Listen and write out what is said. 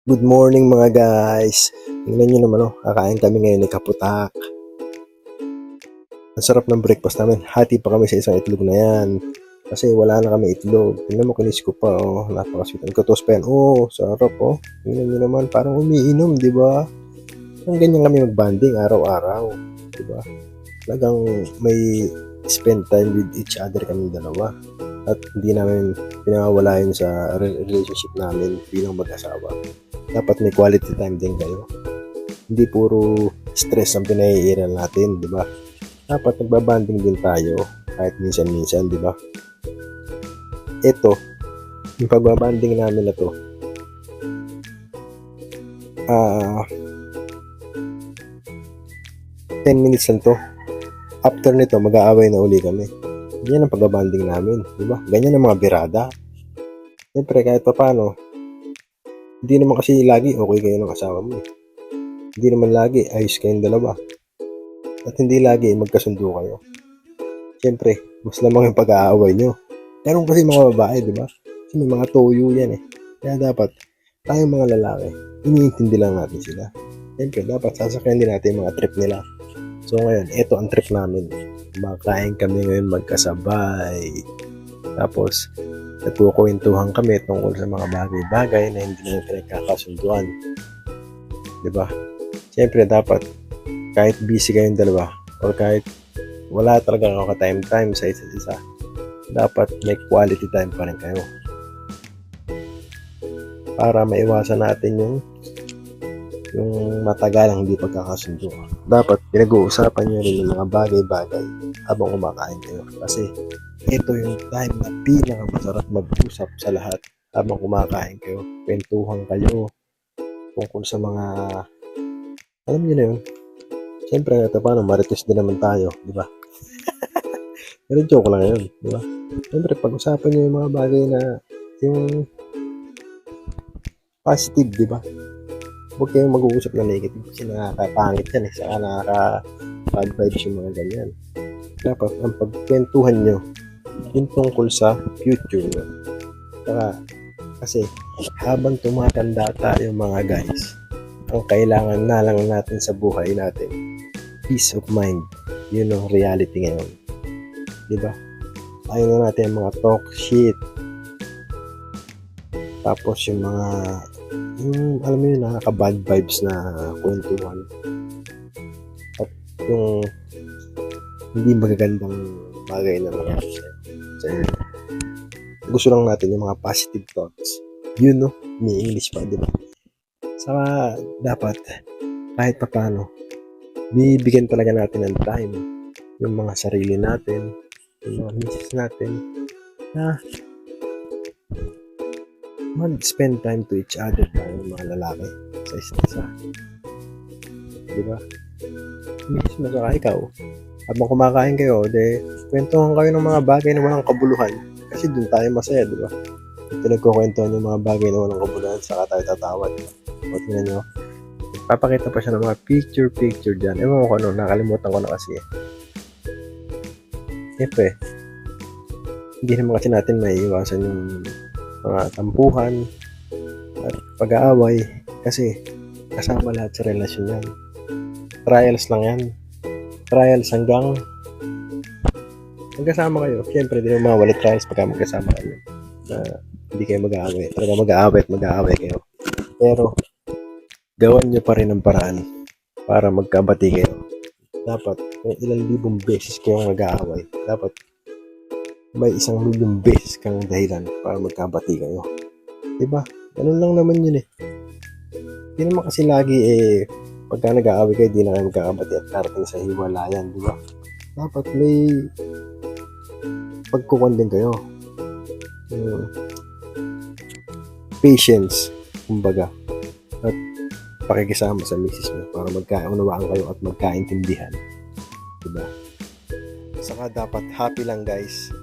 Good morning mga guys. Tingnan nyo naman kakain kami ngayon ni Kaputak. Ang sarap ng breakfast namin. Hati pa kami sa isang itlog na yan. Kasi wala na kami itlog. Tingnan mo, kinis ko pa napakasweet. Ang kutos pa yan. Sarap Tingnan nyo naman, parang umiinom, di ba? Ang ganyan kami mag-banding araw-araw, di ba? Talagang may spend time with each other kami dalawa. At hindi namin pinawawala yun sa relationship namin bilang mag-asawa. Dapat may quality time din kayo. Hindi puro stress ang pinaiiral natin, di ba? Dapat nagbabanding din tayo kahit minsan-minsan, di ba? Ito, yung pagbabanding namin na to, 10 minutes lang to. After nito, mag-aaway na uli kami. Yan ang pagbabanding namin, di ba? Ganyan ang mga birada. Siyempre, kahit pa paano, hindi naman kasi lagi okay kayo ng asawa mo. Hindi naman lagi ayos kayong dalawa. At hindi lagi magkasundo kayo. Siyempre, mas lamang yung pag-aaway nyo. Pero kasi mga babae, di ba? Kasi may mga toyo yan Kaya dapat, tayong mga lalaki, iniintindi lang natin sila. Siyempre, dapat sasakyan din natin yung mga trip nila. So ngayon, ito ang trip namin. Kumakain kami ngayon magkasabay. Tapos, nagkukwentuhan kami tungkol sa mga bagay-bagay na hindi namin pinagkakasunduan. Diba? Siyempre, dapat kahit busy kayong dalawa or kahit wala talaga time sa isa't isa, dapat may quality time pa rin kayo. Para maiwasan natin yung matagalang hindi pagkakasundo. Dapat pinag-uusapan nyo rin yung mga bagay-bagay habang kumakain kayo. Kasi ito yung time na pinakamasarap mag-usap sa lahat habang kumakain kayo. Kwentuhan kayo tungkol sa mga, alam nyo na yun. Siyempre, paano, marites din naman tayo, di ba? Pero joke lang yun, di ba? Siyempre, pag-usapan nyo yung mga bagay na yung positive, di ba? Huwag kayong mag-uusap na negative kasi nakakapangit yan saka nakaka-bad vibes yung mga ganyan. Dapat, ang pagkwentuhan nyo yung tungkol sa future nyo. Kasi habang tumatanda tayo mga guys, ang kailangan na lang natin sa buhay natin, peace of mind. Yun ang reality ngayon. Diba? Ayaw na natin ang mga talk shit. Tapos yung mga alam mo yun, nakaka-bad vibes na kwentuhan. At yung hindi magagandang bagay na nangyari sa inyo. Gusto lang natin yung mga positive thoughts. Yun, may English pa, di ba? Saka, dapat, kahit pa paano, bibigyan talaga natin ng time yung mga sarili natin, yung mga misis natin, na mag-spend time to each other tayong mga lalaki sa isa't isa. Di ba? Misis mo saka ikaw, habang kumakain kayo, kwentuhan kayo ng mga bagay na walang kabuluhan. Kasi dun tayo masaya, di ba? Pinagkukwentuhan yung mga bagay na walang kabuluhan, saka tayo tatawa, di ba? O tingnan nyo, papakita pa siya ng mga picture dyan. Ewan ko kung nakalimutan ko na kasi. Siyempre, hindi naman kasi natin may iwasan yung mga tampuhan at pag-aaway kasi kasama lahat sa relasyon yan. Trials lang yan. Trials hanggang magkasama kayo. Siyempre, di naman mawala trials pagka magkasama kayo. Na hindi kayo mag-aaway. Talaga mag-aaway kayo. Pero, gawan nyo pa rin ang paraan para magkabati kayo. Dapat, may ilang libong beses kayong mag-aaway. Dapat, may 1,000,000 beses kang dahilan para magkabati kayo. Diba? Ganun lang naman yun Hindi naman kasi lagi pagka nag-aaway kayo, di na kayo magkakabati at karating sa hiwalayan, diba? Dapat may pagkukuhan din kayo. Patience, kumbaga. At pakikisama sa misis mo para magkaunawaan kayo at magkaintindihan. Diba? Saka dapat happy lang guys.